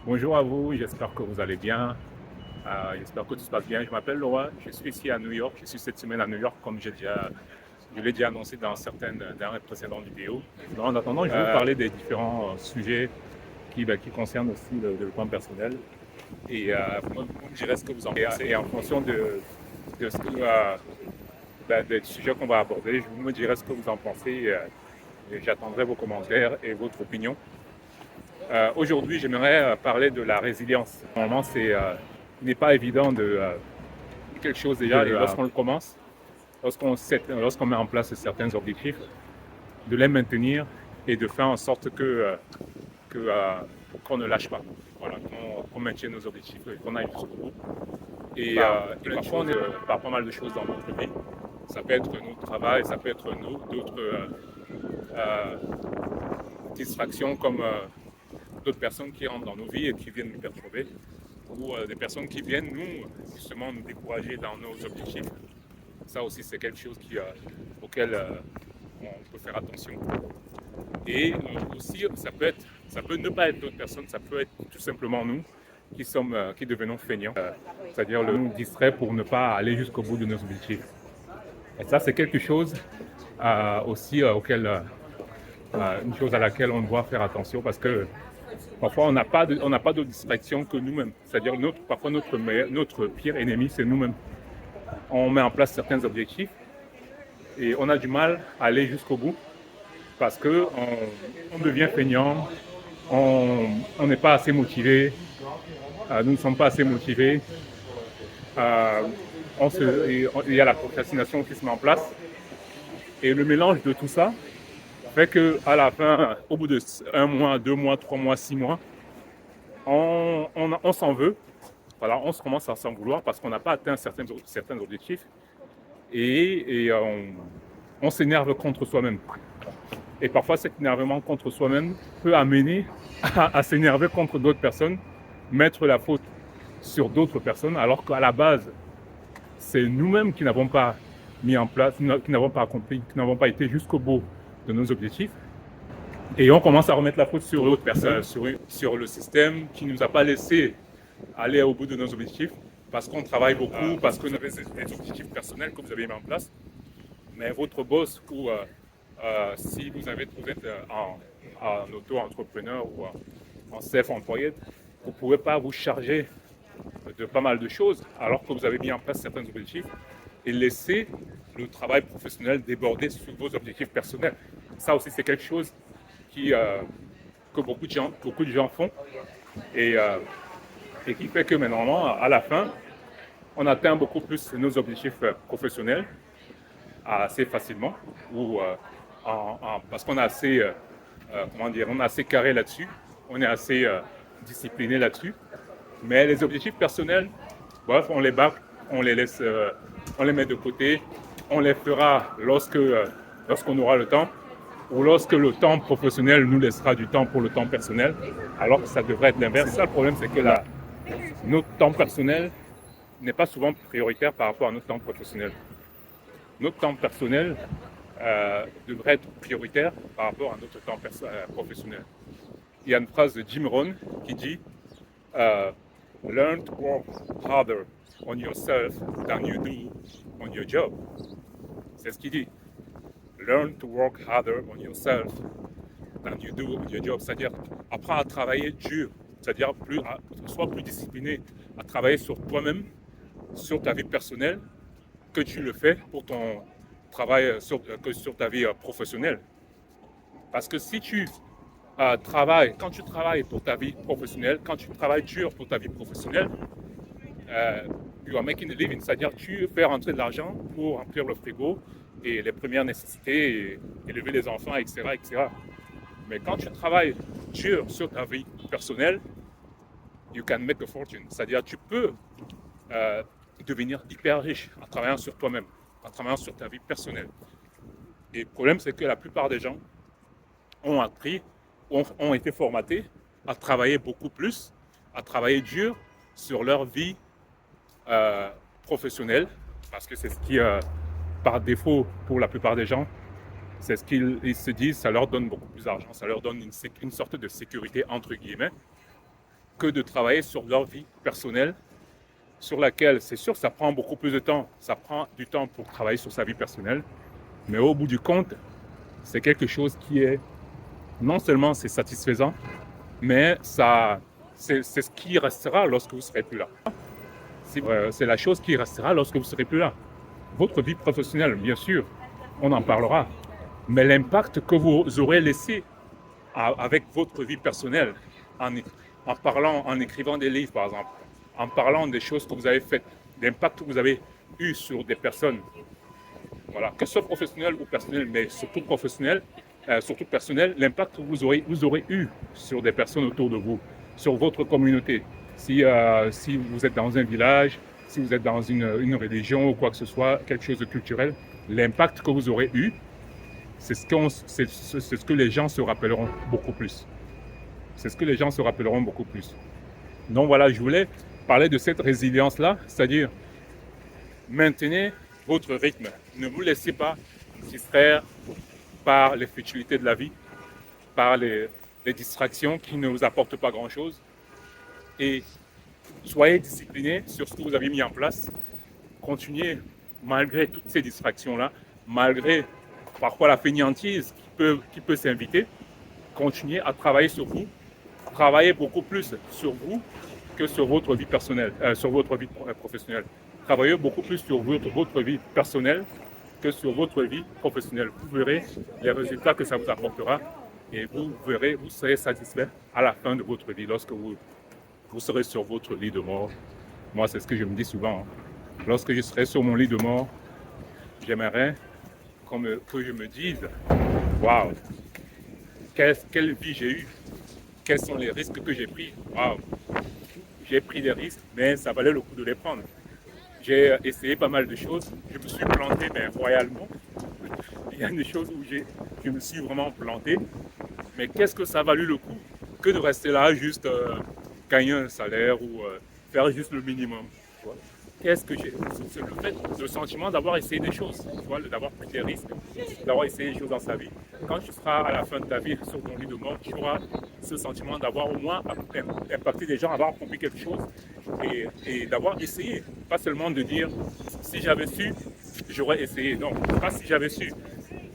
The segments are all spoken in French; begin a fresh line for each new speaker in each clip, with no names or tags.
Bonjour à vous, j'espère que vous allez bien. J'espère que tout se passe bien. Je m'appelle Laura, je suis ici à New York. Je suis cette semaine à New York, comme je l'ai déjà annoncé dans les précédentes vidéos. Donc, en attendant, je vais vous parler des différents sujets qui concernent aussi le développement personnel. Et vous me direz ce que vous en pensez. Et en fonction de ce que, des sujets qu'on va aborder, je vous me dirai ce que vous en pensez. Et j'attendrai vos commentaires et votre opinion. Aujourd'hui, j'aimerais parler de la résilience. Normalement, il n'est pas évident de quelque chose déjà, et lorsqu'on le commence, lorsqu'on met en place certains objectifs, de les maintenir et de faire en sorte qu'on ne lâche pas, voilà, qu'on maintienne nos objectifs, qu'on aille jusqu'au bout. Et parfois, on est par pas mal de choses dans notre vie. Ça peut être notre travail, ça peut être d'autres euh, distractions comme d'autres personnes qui rentrent dans nos vies et qui viennent nous perturber, ou des personnes qui viennent justement nous décourager dans nos objectifs. Ça aussi, c'est quelque chose auquel on peut faire attention. Et aussi, ça peut ne pas être d'autres personnes, ça peut être tout simplement nous qui devenons feignants, c'est-à-dire nous distraits pour ne pas aller jusqu'au bout de nos objectifs. Et ça, c'est quelque chose aussi une chose à laquelle on doit faire attention parce que parfois on n'a pas de distraction que nous-mêmes. C'est-à-dire parfois notre pire ennemi, c'est nous-mêmes. On met en place certains objectifs et on a du mal à aller jusqu'au bout parce qu'on devient feignant, on n'est pas assez motivé, nous ne sommes pas assez motivés, il y a la procrastination qui se met en place. Et le mélange de tout ça fait qu'à la fin, au bout de 1 mois, 2 mois, 3 mois, 6 mois, on s'en veut. Voilà, on se commence à s'en vouloir parce qu'on n'a pas atteint certains objectifs et on s'énerve contre soi-même. Et parfois, cet énervement contre soi-même peut amener à s'énerver contre d'autres personnes, mettre la faute sur d'autres personnes, alors qu'à la base, c'est nous-mêmes qui n'avons pas mis en place, qui n'avons pas accompli, qui n'avons pas été jusqu'au bout de nos objectifs. Et on commence à remettre la faute sur d'autres personnes, sur le système qui ne nous a pas laissé aller au bout de nos objectifs, parce qu'on travaille beaucoup, parce que vous avez des objectifs personnels que vous avez mis en place. Mais votre boss, ou si vous êtes en auto-entrepreneur ou en self-employed, vous ne pouvez pas vous charger de pas mal de choses alors que vous avez mis en place certains objectifs et laisser le travail professionnel déborder sur vos objectifs personnels. Ça aussi, c'est quelque chose que beaucoup de gens font et qui fait que maintenant, à la fin, on atteint beaucoup plus nos objectifs professionnels assez facilement ou parce qu'on a assez, on est assez carré là-dessus, on est assez discipliné là-dessus. Mais les objectifs personnels, bref, on les bâcle, on les laisse, on les met de côté, on les fera lorsqu'on aura le temps ou lorsque le temps professionnel nous laissera du temps pour le temps personnel, alors que ça devrait être l'inverse. C'est ça le problème, c'est que notre temps personnel n'est pas souvent prioritaire par rapport à notre temps professionnel. Notre temps personnel devrait être prioritaire par rapport à notre temps professionnel. Il y a une phrase de Jim Rohn qui dit Learn to work harder on yourself than you do on your job. C'est ce qu'il dit. Learn to work harder on yourself than you do on your job. C'est-à-dire apprends à travailler dur, c'est-à-dire sois plus discipliné à travailler sur toi-même, sur ta vie personnelle, que tu le fais pour ton travail, que sur ta vie professionnelle. Parce que si tu quand tu travailles pour ta vie professionnelle, quand tu travailles dur pour ta vie professionnelle, you are making a living, c'est-à-dire tu fais rentrer de l'argent pour remplir le frigo et les premières nécessités, et élever les enfants, etc., etc. Mais quand tu travailles dur sur ta vie personnelle, you can make a fortune, c'est-à-dire tu peux devenir hyper riche en travaillant sur toi-même, en travaillant sur ta vie personnelle. Et le problème, c'est que la plupart des gens ont appris, ont été formatés à travailler beaucoup plus, à travailler dur sur leur vie professionnelle, parce que c'est ce qui, par défaut, pour la plupart des gens, c'est ce qu'ils se disent, ça leur donne beaucoup plus d'argent, ça leur donne une sorte de sécurité, entre guillemets, que de travailler sur leur vie personnelle, sur laquelle, c'est sûr, ça prend beaucoup plus de temps. Ça prend du temps pour travailler sur sa vie personnelle. Mais au bout du compte, c'est quelque chose qui est, non seulement c'est satisfaisant, mais c'est ce qui restera lorsque vous ne serez plus là. C'est la chose qui restera lorsque vous ne serez plus là. Votre vie professionnelle, bien sûr, on en parlera. Mais l'impact que vous aurez laissé avec votre vie personnelle, en parlant, en écrivant des livres, par exemple, en parlant des choses que vous avez faites, l'impact que vous avez eu sur des personnes, voilà, que ce soit professionnel ou personnel, mais surtout professionnel, surtout personnel, l'impact que vous aurez eu sur des personnes autour de vous, sur votre communauté. Si vous êtes dans un village, si vous êtes dans une religion ou quoi que ce soit, quelque chose de culturel, l'impact que vous aurez eu, c'est ce que les gens se rappelleront beaucoup plus. C'est ce que les gens se rappelleront beaucoup plus. Donc voilà, je voulais parler de cette résilience-là, c'est-à-dire maintenez votre rythme. Ne vous laissez pas distraire par les futilités de la vie, par les distractions qui ne vous apportent pas grand-chose. Et soyez disciplinés sur ce que vous avez mis en place. Continuez, malgré toutes ces distractions-là, malgré parfois la fainéantise qui peut s'inviter, continuez à travailler sur vous. Travaillez beaucoup plus sur vous que sur votre vie personnelle, sur votre vie professionnelle. Travaillez beaucoup plus sur votre vie personnelle que sur votre vie professionnelle. Vous verrez les résultats que ça vous apportera et vous serez satisfait à la fin de votre vie lorsque vous serez sur votre lit de mort. Moi, c'est ce que je me dis souvent. Lorsque je serai sur mon lit de mort, j'aimerais que je me dise « Waouh, quelle vie j'ai eue, quels sont les risques que j'ai pris. Waouh, j'ai pris des risques, mais ça valait le coup de les prendre. J'ai essayé pas mal de choses, je me suis planté, mais royalement. Il y a des choses où je me suis vraiment planté, mais qu'est-ce que ça a valu le coup que de rester là, juste gagner un salaire ou faire juste le minimum. Qu'est-ce que j'ai... C'est le sentiment d'avoir essayé des choses, d'avoir pris des risques, d'avoir essayé des choses dans sa vie. Quand tu seras à la fin de ta vie sur ton lit de mort, tu auras ce sentiment d'avoir au moins impacté des gens, d'avoir accompli quelque chose et d'avoir essayé. Pas seulement de dire si j'avais su, j'aurais essayé. Non, pas si j'avais su.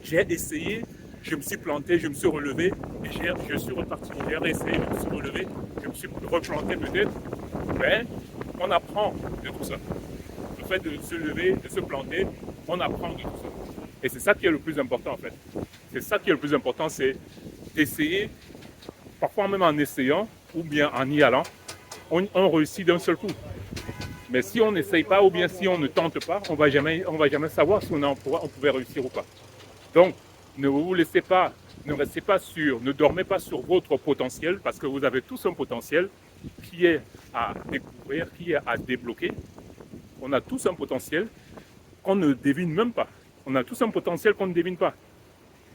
J'ai essayé, je me suis planté, je me suis relevé et je suis reparti. J'ai réessayé, je me suis relevé, je me suis replanté peut-être, mais on apprend de tout ça. Le fait de se lever, de se planter, on apprend de tout ça. Et c'est ça qui est le plus important en fait. C'est ça qui est le plus important, c'est d'essayer, parfois même en essayant ou bien en y allant, on réussit d'un seul coup. Mais si on n'essaye pas ou bien si on ne tente pas, on va jamais savoir si on pouvait réussir ou pas. Donc, ne vous laissez pas, ne restez pas sûr, ne dormez pas sur votre potentiel parce que vous avez tous un potentiel qui est à découvrir, qui est à débloquer. On a tous un potentiel qu'on ne devine même pas. On a tous un potentiel qu'on ne devine pas.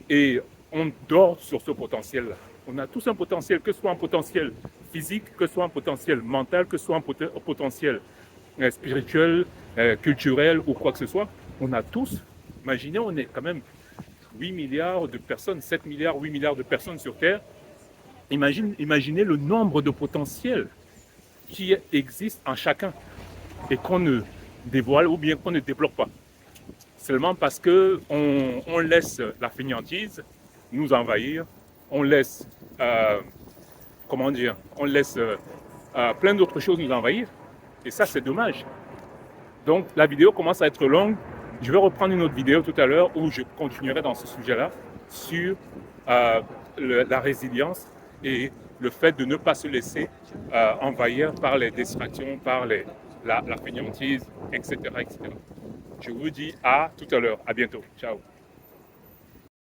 Et on dort sur ce potentiel-là. On a tous un potentiel, que ce soit un potentiel physique, que ce soit un potentiel mental, que ce soit un potentiel spirituel, culturel ou quoi que ce soit. On a tous, imaginez, on est quand même 8 milliards de personnes, 7 milliards, 8 milliards de personnes sur Terre. Imaginez le nombre de potentiels qui existent en chacun et qu'on ne dévoile ou bien qu'on ne débloque pas. Seulement parce qu'on laisse la fainéantise nous envahir, on laisse, plein d'autres choses nous envahir. Et ça, c'est dommage. Donc, la vidéo commence à être longue. Je vais reprendre une autre vidéo tout à l'heure où je continuerai dans ce sujet-là sur la résilience et le fait de ne pas se laisser envahir par les distractions, par la fainéantise, etc., etc. Je vous dis à tout à l'heure. À bientôt. Ciao.